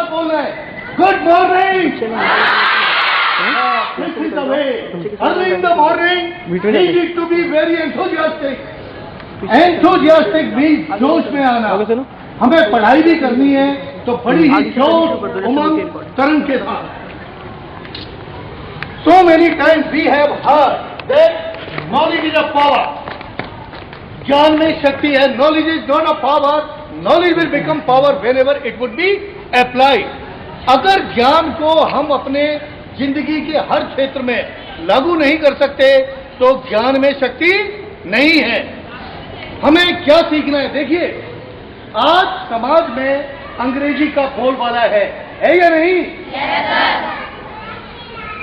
साथ बोलना है। Good morning. This is the way. Early in the morning, we need to be very enthusiastic. Enthusiastic means जोश में आना। हमें पढ़ाई भी करनी है तो बड़ी ही जोश उमंग तरंग के साथ। So many times we have heard that knowledge is a power. ज्ञान में शक्ति है। Knowledge is not a power. Knowledge will become power whenever it would be applied. अगर ज्ञान को हम अपने जिंदगी के हर क्षेत्र में लागू नहीं कर सकते तो ज्ञान में शक्ति नहीं है। हमें क्या सीखना है? देखिए, आज समाज में अंग्रेजी का बोलबाला है या नहीं?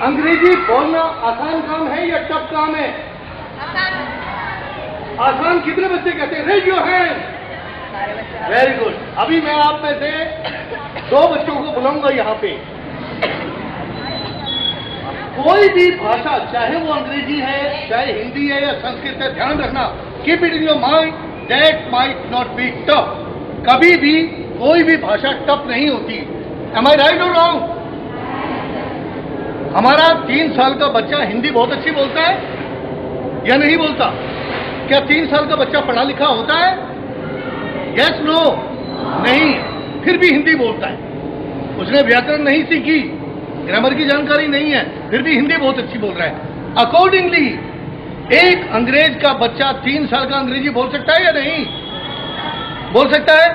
अंग्रेजी बोलना आसान काम है या टफ काम है? आसान कितने बच्चे कहते हैं? Raise your hand. Very good. अभी मैं आप में से 2 बच्चों को बुलाऊंगा यहाँ पे। कोई भी भाषा, चाहे वो अंग्रेजी है, चाहे हिंदी है या संस्कृत है, ध्यान रखना, keep it in your mind that might not be tough. कभी भी कोई भी भाषा टफ नहीं होती। एम आई राइट और रॉन्ग? हमारा 3 साल का बच्चा हिंदी बहुत अच्छी बोलता है या नहीं बोलता? क्या 3 साल का बच्चा पढ़ा लिखा होता है? Yes no? नहीं, फिर भी हिंदी बोलता है। उसने व्याकरण नहीं सीखी, ग्रामर की जानकारी नहीं है, फिर भी हिंदी बहुत अच्छी बोल रहा है। अकॉर्डिंगली एक अंग्रेज का बच्चा 3 साल का अंग्रेजी बोल सकता है या नहीं बोल सकता है?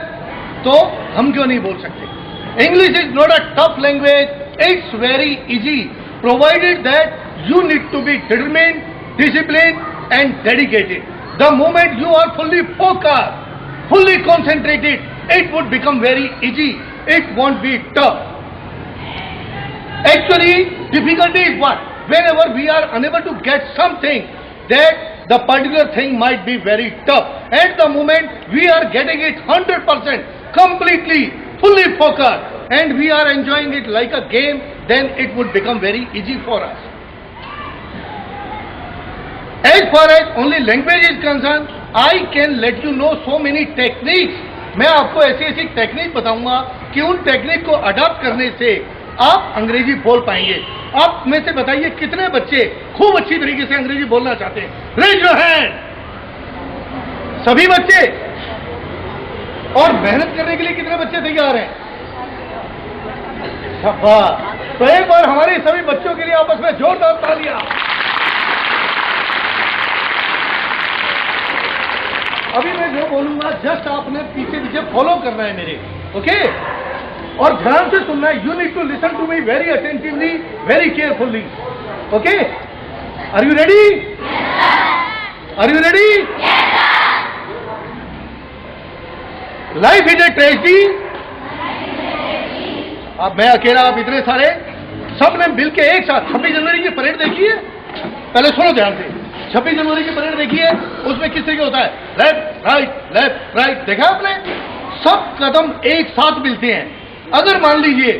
तो हम क्यों नहीं बोल सकते? English is not a tough language, it's very easy provided that you need to be determined, discipline and dedicated. The moment you are fully focused, fully concentrated, it would become very easy. It won't be tough. Actually, difficulty is what? Whenever we are unable to get something, that the particular thing might be very tough. At the moment we are getting it 100%, completely, fully focused, and we are enjoying it like a game, then it would become very easy for us. As far as only language is concerned, I can let you know so many techniques. मैं आपको ऐसी ऐसी technique बताऊंगा कि उन technique को adopt करने से आप अंग्रेजी बोल पाएंगे। आप में से बताइए कितने बच्चे खूब अच्छी तरीके से अंग्रेजी बोलना चाहते हैं? Raise your hand. सभी बच्चे। और मेहनत करने के लिए कितने बच्चे तैयार हैं? शाबाश। तो एक बार हमारे सभी बच्चों के लिए आपस में जोरदार तालियां। अभी मैं जो बोलूंगा जस्ट आपने पीछे पीछे फॉलो करना है मेरे, ओके? और ध्यान से सुनना है। You need to listen to me very attentively, very carefully, okay? Are you ready? Are you ready? Life is a tragedy. अब मैं अकेला, आप इतने सारे, सबने मिलके एक साथ 26 जनवरी की परेड देखी है? पहले सुनो ध्यान से। 26 जनवरी की परेड देखी है? उसमें किस तरीके होता है? लेफ्ट राइट, देखा आपने? सब कदम एक साथ मिलते हैं। अगर मान लीजिए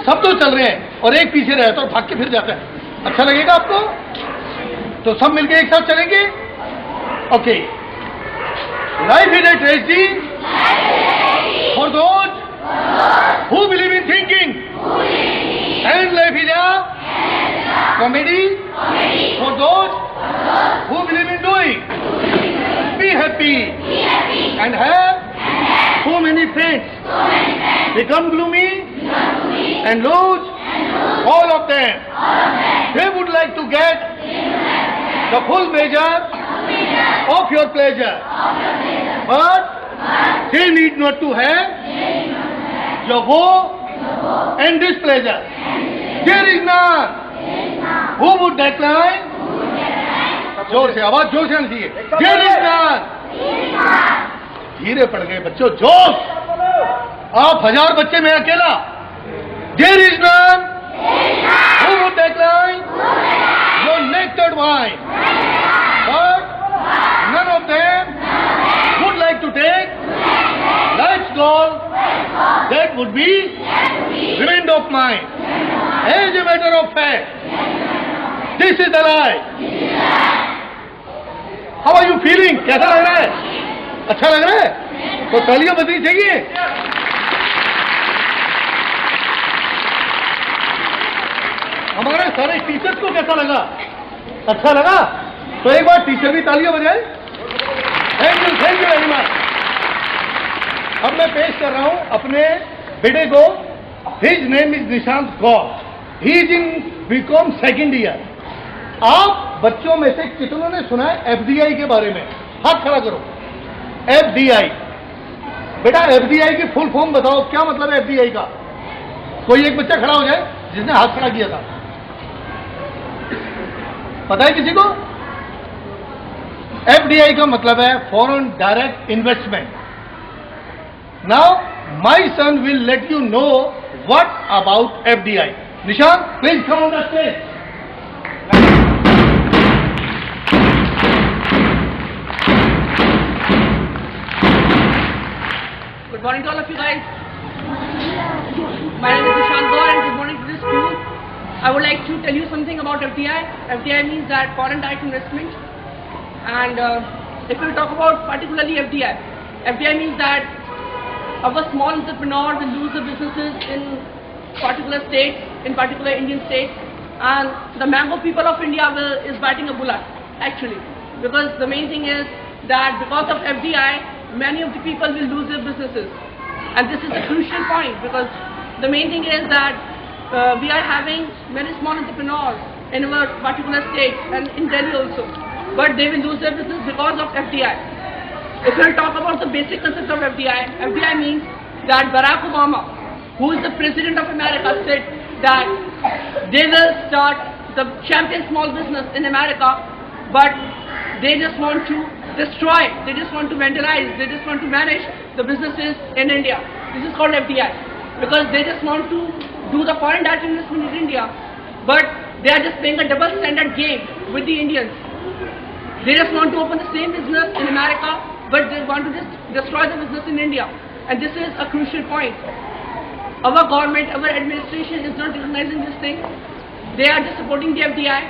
सब तो चल रहे हैं और एक पीछे रहता है और भाग के फिर जाता है, अच्छा लगेगा आपको? तो सब मिलके एक साथ चलेंगे, okay? Life is a tragedy for those who believe in thinking, and life is a comedy for those who believe in doing. Be happy and have so many friends. Become gloomy and lose all of them. They would like to get the full measure of your pleasure, but they need not to have your woe and displeasure. There is none who would decline. जोर से, आवाज जोर से आनी चाहिए। There is none. धीरे पड़ गए बच्चों, जोश। आप 1000 बच्चे में अकेला। There is none who would decline your nectared wine, but none of them would like to take life's goal that would be remained of mine. As a matter of fact, this is the life. How are you feeling? कैसा लग रहा है? अच्छा लग रहा है? तो तालियां बजनी चाहिए। हमारे सारे टीचर्स को कैसा लगा? अच्छा लगा? तो एक बार टीचर भी तालियां बजाए। Thank you very much. अब मैं पेश कर रहा हूं अपने बेटे को। His name is Nishant Kaur, he is in BCom second year. आप बच्चों में से कितनों ने सुना है एफडीआई के बारे में? हाथ खड़ा करो। एफडीआई, बेटा एफडीआई की फुल फॉर्म बताओ, क्या मतलब है एफडीआई का? कोई एक बच्चा खड़ा हो जाए जिसने हाथ खड़ा किया था। पता है किसी को? एफडीआई का मतलब है foreign direct investment. Now my son will let you know what about FDI. Nishant, please come on the stage. Good morning to all of you guys. My name is Nishant Gaur and good morning to this school. I would like to tell you something about FDI. FDI means that foreign direct investment. And if we talk about particularly FDI, FDI means that our small entrepreneur will lose the businesses in particular states, in particular Indian states, and the mango people of India is biting a bullet actually, because the main thing is that because of FDI, many of the people will lose their businesses, and this is a crucial point because the main thing is that we are having many small entrepreneurs in our particular states and in Delhi also, but they will lose their business because of FDI. If we talk about the basic concept of FDI, FDI means that Barack Obama, who is the President of America, said that they will start the champion small business in America, but they just want to destroy, they just want to vandalize, they just want to manage the businesses in India. This is called FDI because they just want to do the foreign direct investment in India, but they are just playing a double standard game with the Indians. They just want to open the same business in America, but they want to just destroy the business in India, and this is a crucial point. Our government, our administration is not recognizing this thing. They are just supporting the FDI.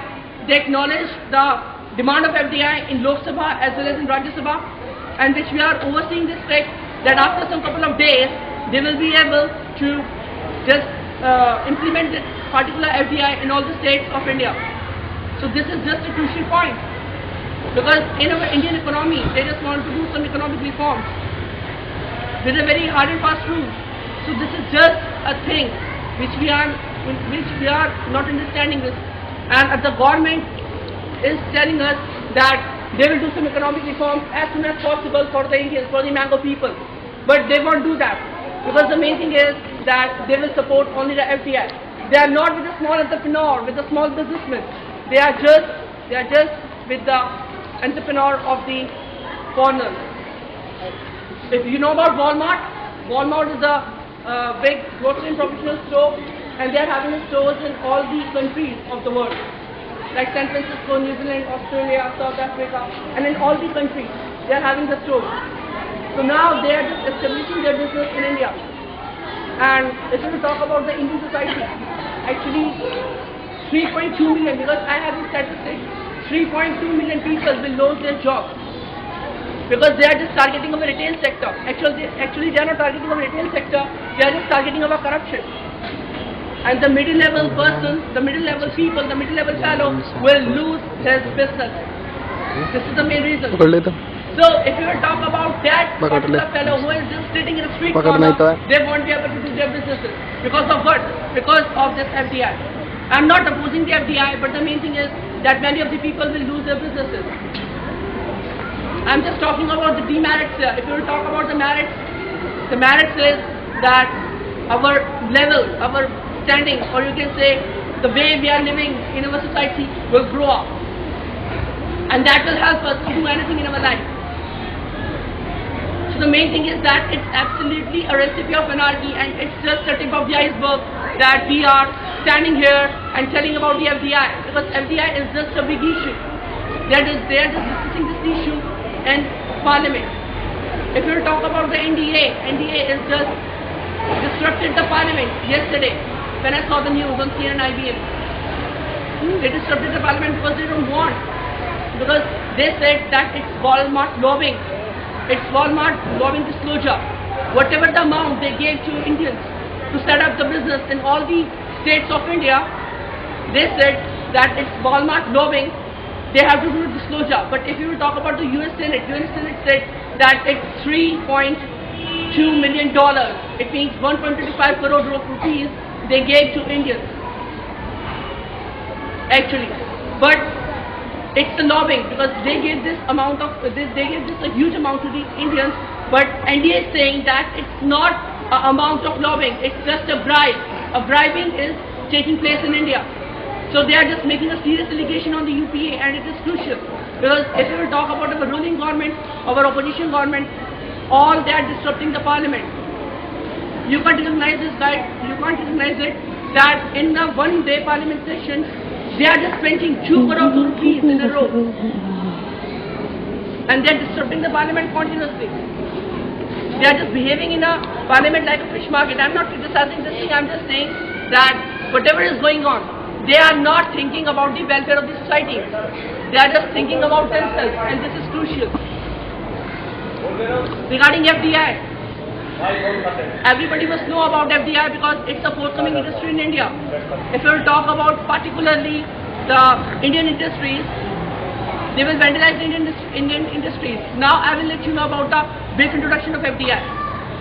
They acknowledge the demand of FDI in Lok Sabha as well as in Rajya Sabha, and which we are overseeing this fact that after some couple of days they will be able to just implement this particular FDI in all the states of India. So this is just a crucial point because in our Indian economy they just want to do some economic reforms with a very hard and fast rule. So this is just a thing which we are not understanding this, and the government is telling us that they will do some economic reforms as soon as possible for the Indians, for the mango people. But they won't do that because the main thing is that they will support only the FDI. They are not with the small entrepreneur, with the small businessman. They are just with the entrepreneur of the foreigners. If you know about Walmart, Walmart is a big grocery and professional store, and they are having stores in all the countries of the world, like San Francisco, New Zealand, Australia, South Africa, and in all the countries they are having the stores. So now they are just establishing their business in India. And if we talk about the Indian society, actually 3.2 million, because I have the statistics, 3.2 million people will lose their jobs because they are just targeting our retail sector. Actually they are not targeting our retail sector, they are just targeting our corruption. And the middle level person, the middle level people, the middle level fellow will lose his business. This is the main reason. So if you will talk about that particular fellow who is just sitting in a street corner, they won't be able to do their businesses. Because of what? Because of this FDI. I'm not opposing the FDI, but the main thing is that many of the people will lose their businesses. I'm just talking about the demerits here. If you will talk about the merits is that our level, our standing, or you can say the way we are living in our society will grow up, and that will help us to do anything in our life. So the main thing is that it's absolutely a recipe of anarchy, and it's just the tip of the iceberg that we are standing here and telling about the FDI, because FDI is just a big issue. They are just discussing this issue in Parliament. If you talk about the NDA is just disrupted the Parliament yesterday. When I saw the news on CNN and IBM, they disrupted the Parliament because they don't want, because they said that it's Walmart lobbying disclosure. Whatever the amount they gave to Indians to set up the business in all the states of India, they said that it's Walmart lobbying, they have to do a disclosure. But if you will talk about the US Senate said that it's $3.2 million. It means 1.25 crore rupees they gave to Indians. Actually, but it's the lobbying because they gave this amount of they gave this a huge amount to the Indians. But NDA is saying that it's not an amount of lobbying; it's just a bribe. A bribing is taking place in India. So they are just making a serious allegation on the UPA, and it is crucial because if you will talk about our ruling government, our opposition government, all they are disrupting the parliament. You can't recognize this guy. You can't recognize it that in the one-day parliament session, they are just spending 2 crore rupees in a row, and they are disrupting the parliament continuously. They are just behaving in a parliament like a fish market. I'm not criticizing this thing. I'm just saying that whatever is going on, they are not thinking about the welfare of the society. They are just thinking about themselves, and this is crucial. Regarding FDI, everybody must know about FDI because it's a forthcoming industry in India. If you will talk about particularly the Indian industries, they will vandalize the Indian industries. Now I will let you know about the brief introduction of FDI.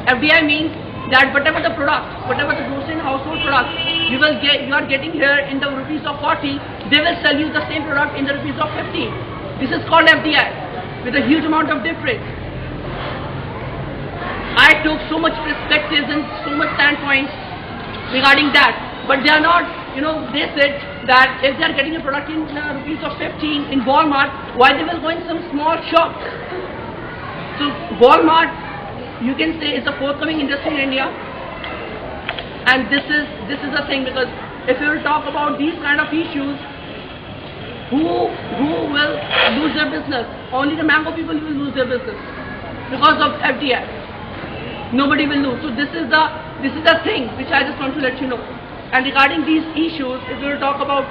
FDI means that whatever the product, whatever the grocery and household product you are getting here in the rupees of 40, they will sell you the same product in the rupees of 50. This is called FDI with a huge amount of difference. I took so much perspectives and so much standpoints regarding that, but they are not, they said that if they are getting a product in rupees of 15 in Walmart, why they will go in some small shop? So Walmart, you can say, is a forthcoming industry in India, and this is a thing because if you will talk about these kind of issues, who will lose their business? Only the mango people will lose their business because of FDI. Nobody will lose. So this is the thing which I just want to let you know. And regarding these issues, if we will talk about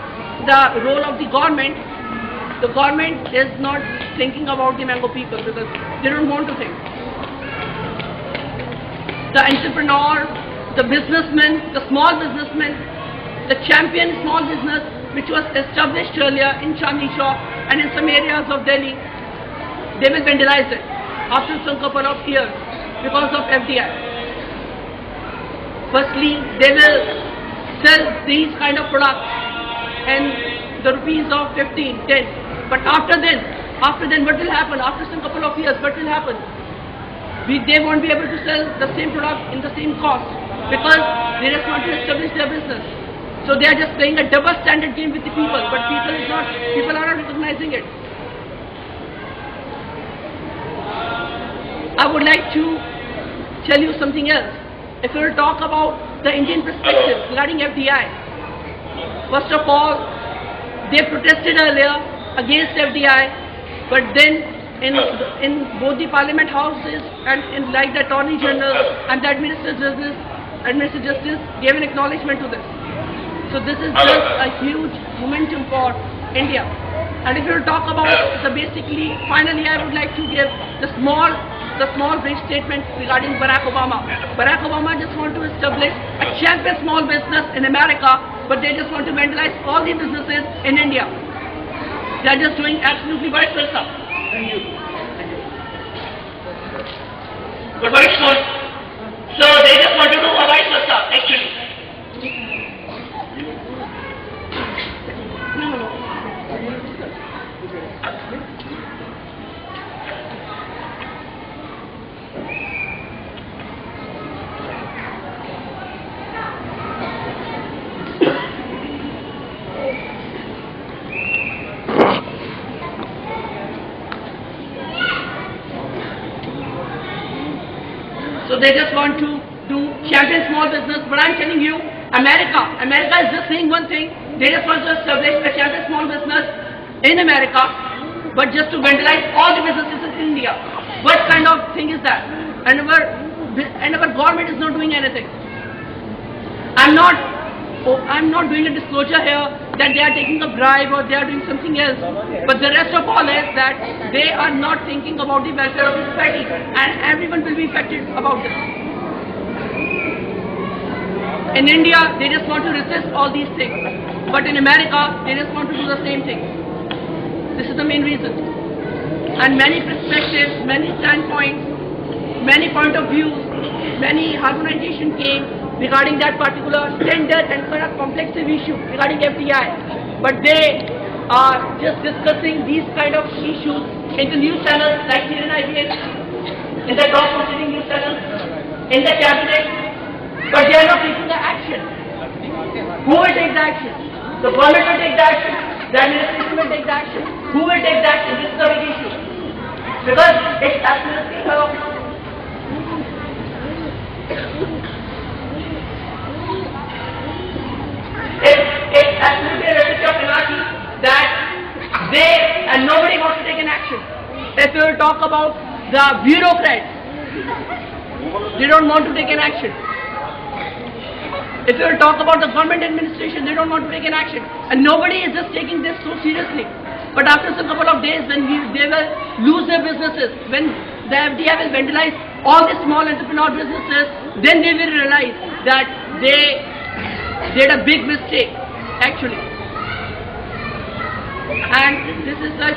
the role of the government is not thinking about the mango people because they don't want to think. The entrepreneur, the businessman, the small businessman, the champion small business which was established earlier in Chandni Chowk and in some areas of Delhi, they will vandalize it after some couple of years because of FDI. Firstly, they will sell these kind of products in the rupees of 15, 10. But after then what will happen? After some couple of years, what will happen? They won't be able to sell the same product in the same cost because they just want to establish their business. So they are just playing a double standard game with the people, but people are not recognizing it. I would like to tell you something else. If we will talk about the Indian perspective regarding FDI, first of all, they protested earlier against FDI, but then in both the parliament houses and in like the Attorney General and the Administrative Justice gave an acknowledgement to this. So this is just a huge momentum for India. And if you will talk about finally I would like to give the small brief statement regarding Barack Obama. Barack Obama just want to establish a champion small business in America, but they just want to vandalize all the businesses in India. They are just doing absolutely vice versa. Thank you. But very small. So they just want to do a vice versa, actually. So they just want to do champion small business, but I'm telling you, America is just saying one thing. They just want to establish a champion small business in America, but just to vandalize all the businesses in India. What kind of thing is that? And our government is not doing anything. I'm not doing a disclosure here that they are taking a bribe or they are doing something else. But the rest of all is that they are not thinking about the welfare of the society, and everyone will be affected about this. In India, they just want to resist all these things. But in America, they just want to do the same thing. This is the main reason. And many perspectives, many standpoints, many point of views, many harmonization came regarding that particular tender and kind of complex issue regarding FDI. But they are just discussing these kind of issues in the news channels like CNN, in the top proceeding news channels, in the cabinet, but they are not taking the action. Who will take the action? The government will take the action. The administration will take the action. Who will take the action? This is the big issue. Because it's absolutely it's absolutely a recipe of anarchy that they and nobody wants to take an action. If you will talk about the bureaucrats, they don't want to take an action. If you will talk about the government administration, they don't want to take an action. And nobody is just taking this so seriously. But after some couple of days, when they will lose their businesses, when the FDI will vandalize all the small entrepreneur businesses, then they will realize that they did a big mistake, actually. And this is such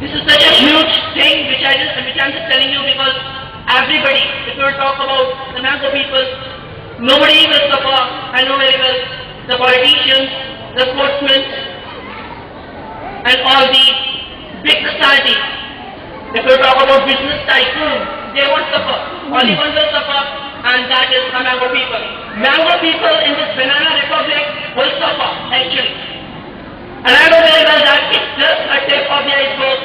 a huge thing which I'm just telling you, because everybody, if you will talk about the mass of people, nobody will suffer. I know very well the politicians, the sportsmen, and all the big society. If you talk about business tycoons, they won't suffer. Only one will suffer, and that is the Mango people. Mango people in this banana republic will suffer, actually. And I know very well that it's just a tip of the iceberg,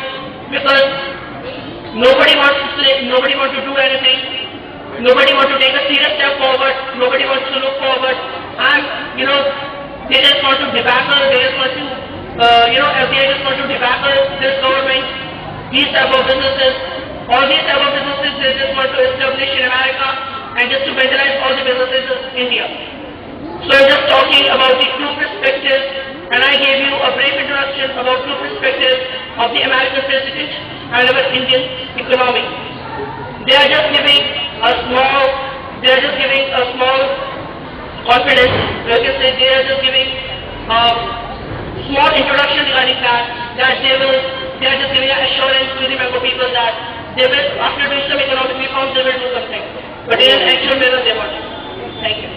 because nobody wants to say, nobody wants to do anything. Nobody wants to take a serious step forward. Nobody wants to look forward. And, they just want to debacle. They just want to, FDI just want to debacle this government. These type of businesses, all these type of businesses, they just want to establish in America and just to vandalize all the businesses in India. So I'm just talking about the true perspective, and I gave you a brief introduction about true perspective of the American president and our Indian economy. They are just giving a small confidence, like I said, they are just giving a small introduction regarding that they are just giving an assurance to the Mango people that they will, after doing some economic reforms, they will do something. But in an actual manner, they won't. Thank you.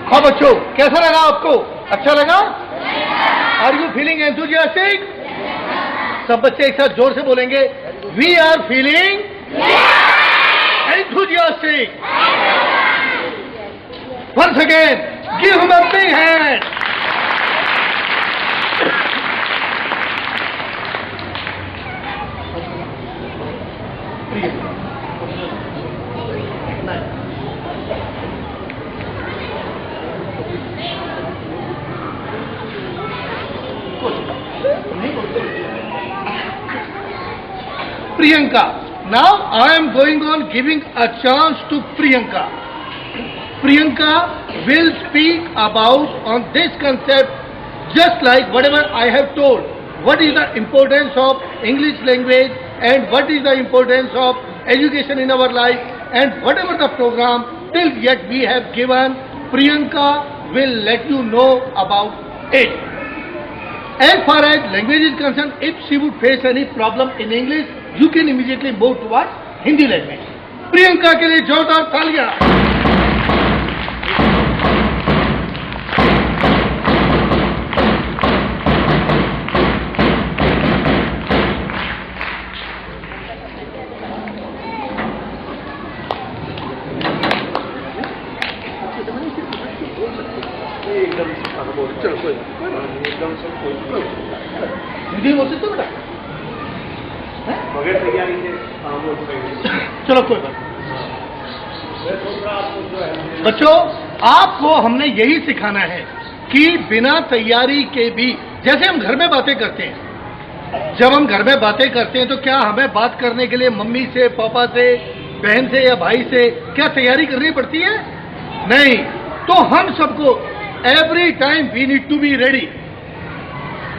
हाँ बच्चों, कैसा लगा आपको? अच्छा लगा? Are you feeling enthusiastic? सब बच्चे एक साथ जोर से बोलेंगे, we are feeling enthusiastic. Once again, give him a big hand. Priyanka. Now I am going on giving a chance to Priyanka. Priyanka will speak about on this concept just like whatever I have told. What is the importance of English language and what is the importance of education in our life, and whatever the program till yet we have given, Priyanka will let you know about it. As far as language is concerned, if she would face any problem in English, you can immediately move towards Hindi language. Priyanka के लिए जोरदार तालियां. एकदम से कोई हिंदी बोल सकते हो बेटा? बगैर तैयारी के हाँ बोल पाएंगे। चलो कोई बात मैं सोच रहा आपको जो है नहीं। बच्चों, आपको हमने यही सिखाना है कि बिना तैयारी के भी, जैसे हम घर में बातें करते हैं, जब हम घर में बातें करते हैं तो क्या हमें बात करने के लिए मम्मी से, पापा से, बहन से या भाई से क्या तैयारी करनी पड़ती है? नहीं। तो हम सबको every time we need to be ready.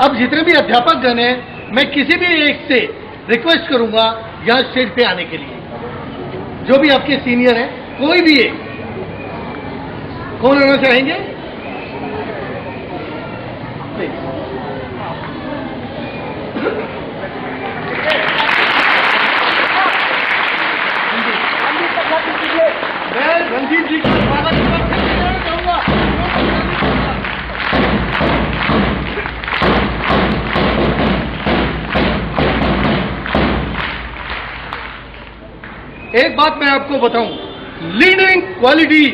अब जितने भी अध्यापक गण हैं, मैं किसी भी एक से रिक्वेस्ट करूंगा यहां स्टेज पे आने के लिए, जो भी आपके सीनियर हैं, कोई भी एक, कौन आना चाहेंगे? मैं रंजीत जी का स्वागत करना चाहूंगा। एक बात मैं आपको बताऊं, leading quality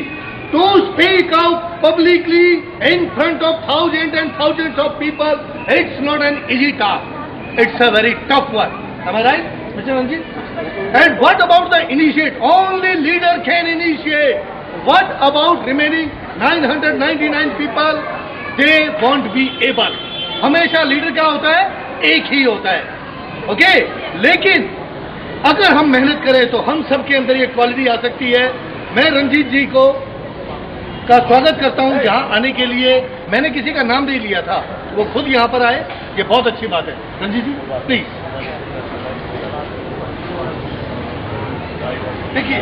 to speak out publicly in front of thousand and thousands of people, it's not an easy task, it's a very tough work. Am I right, Mr. Ranjit? And what about the initiate? Only leader can initiate. What about remaining 999 people? They won't be able. हमेशा leader क्या होता है? एक ही होता है। Okay? लेकिन अगर हम मेहनत करें तो हम सबके अंदर ये क्वालिटी आ सकती है। मैं रंजीत जी को का स्वागत करता हूं यहाँ आने के लिए। मैंने किसी का नाम नहीं लिया था, वो खुद यहाँ पर आए, ये बहुत अच्छी बात है। रंजीत जी प्लीज। देखिए,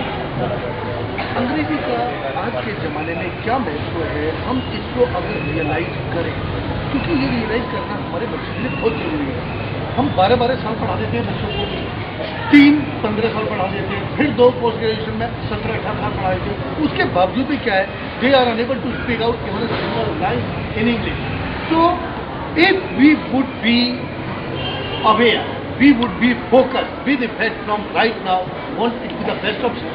अंग्रेजी का आज के ज़माने में क्या महत्व है, हम इसको अगर रियलाइज करें, क्योंकि ये रियलाइज करना हमारे बच्चों के लिए बहुत जरूरी है। हम 12-12 साल पढ़ा देते हैं बच्चों को, 3-15 साल पढ़ा देते हैं, फिर 2 पोस्ट ग्रेजुएशन में 17-18 साल पढ़ा देते हैं। उसके बावजूद भी क्या है, they are unable to speak out even a single line in English. So if we would be aware, we would be focused with effect from right now, want it to be the best option.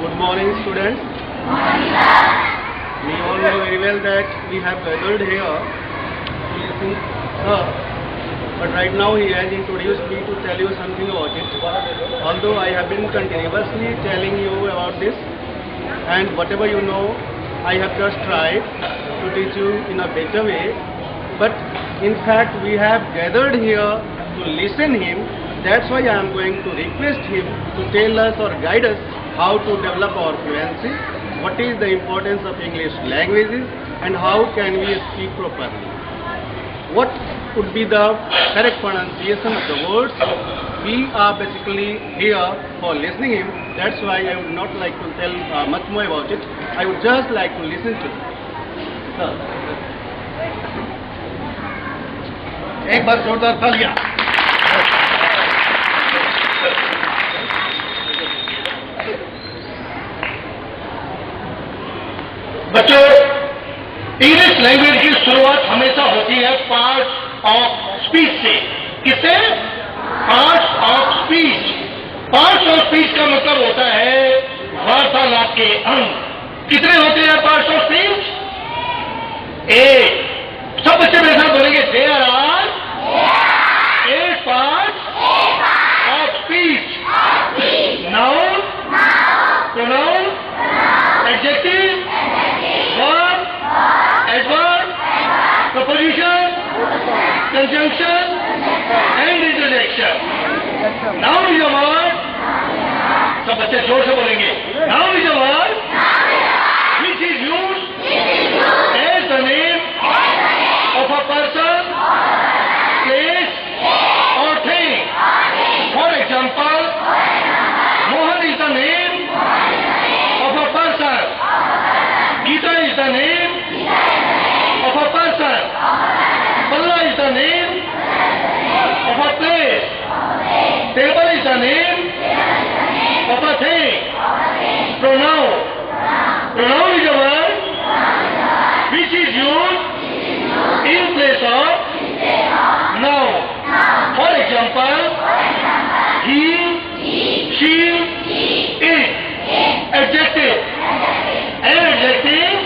Good morning, students. We all know very well that we have gathered here to listen sir, but right now he has introduced me to tell you something about it. Although I have been continuously telling you about this, and whatever you know, I have just tried to teach you in a better way. But in fact, we have gathered here to listen him. That's why I am going to request him to tell us or guide us how to develop our fluency, what is the importance of English languages, and how can we speak properly. What would be the correct pronunciation of the words? We are basically here for listening him. That's why I would not like to tell much more about it. I would just like to listen to him. Sir. एक बार जोरदार तालियां। बच्चों, English language की शुरुआत हमेशा होती है parts of speech से। किससे? Parts of speech. Parts of speech का मतलब होता है वार्तालाप के अंग। कितने होते हैं पार्ट्स ऑफ स्पीच? एक। सब बच्चे मेरे साथ बोलेंगे, there are 8 parts of speech. Noun, pronoun, adjective, verb, adverb, preposition, conjunction, and interjection. Noun is a word. सब बच्चे जोर से बोलेंगे। Noun is a word which is used as the name of a person, place, or thing. For example, Mohan is the name of a person. Gita is the name of a person. Palla is the name of a place. Table is the name of a thing. Pronoun. Pronoun is a word which is used in place of noun. For example, he, she, it. Adjective. An adjective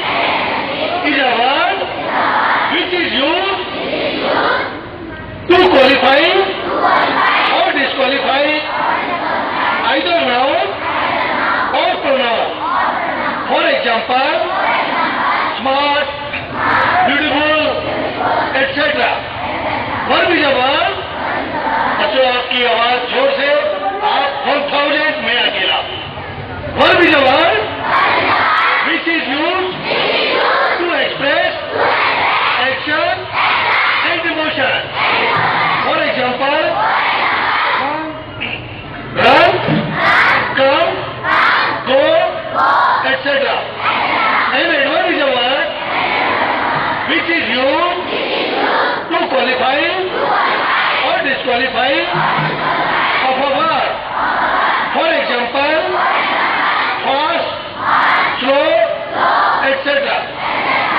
etc.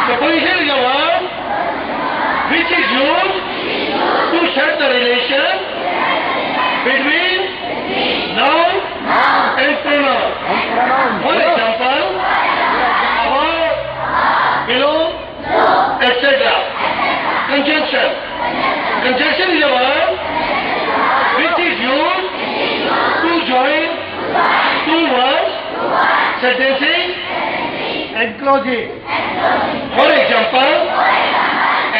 Preposition is a word which is used to set the relation between noun and pronoun. For example, above, below, etc. Conjunction. Conjunction is a word which is used to join two words, sentences and clauses. For example,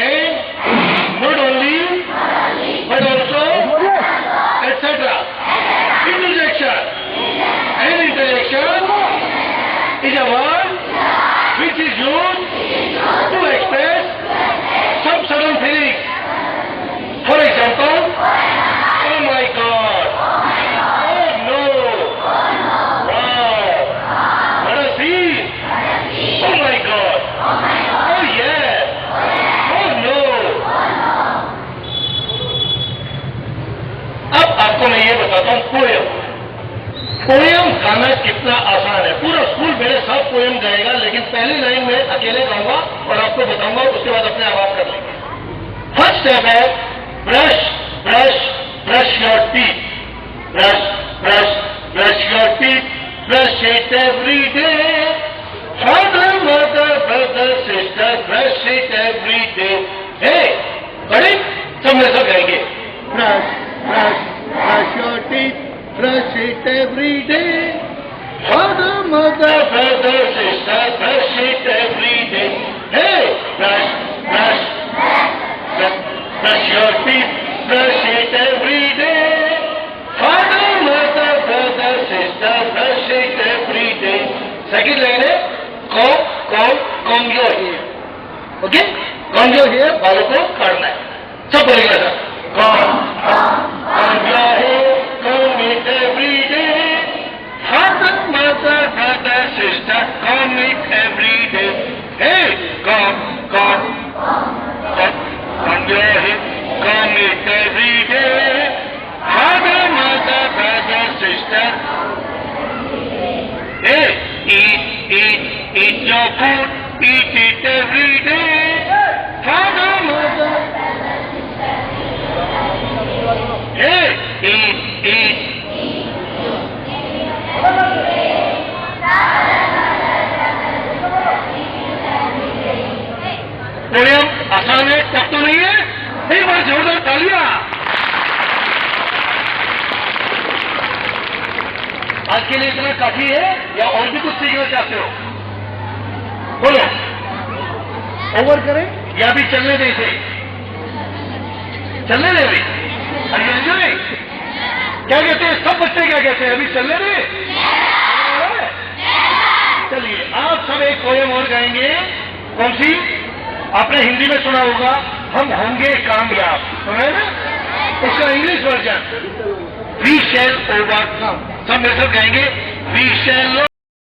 and, not only, but also, etc. Interjection. An interjection is a word which is used to express some sudden feelings. For example, oh my God, oh no, wow, what a scene, oh my God, oh yeah, oh no. अब आपको मैं ये बताता हूँ poem. Poem गाना कितना आसान है। पूरा स्कूल मेरे साथ पोयम गाएगा, लेकिन पहली लाइन में अकेले गाऊंगा और आपको बताऊंगा, उसके बाद अपने आप कर लेंगे। फर्स्ट स्टेप है brush brush brush your teeth, brush brush brush your teeth, brush it every day, father mother brother sister brush it every day. हे बड़े सब में सब गाएंगे। Brush brush brush your teeth, brush it every day. Father, mother, brother, sister, brush it every day. Hey, brush, brush, brush, brush your teeth, brush it every day. Father, mother, brother, sister, brush it every day. Second line है, comb your hair. Okay? Comb your hair, बालों को काटना है. सब बोलेंगे sir. Comb your hair. Comb it every day. Father, mother, brother, sister, comb it every day. Hey, comb your hair, comb it every day. Father, mother, brother, sister. Hey, eat your food, eat it every day. Father, mother. Hey, eat. Poem आसान है, tough तो नहीं है। एक बार जोरदार तालियां। आज के लिए इतना काफी है या और भी कुछ सीखना चाहते हो? बोलो। ओवर करें या भी चलने दें इसे? चलने दें अभी? अरे क्या कहते हैं सब बच्चे, क्या कहते हैं? अभी चलने दें? चलिए आप सब एक पोयम और गाएंगे। कौन सी? आपने हिंदी में सुना होगा, हम होंगे कामयाब, सुना है ना? उसका English version, we shall overcome. सब मिलकर गाएंगे, वी शैल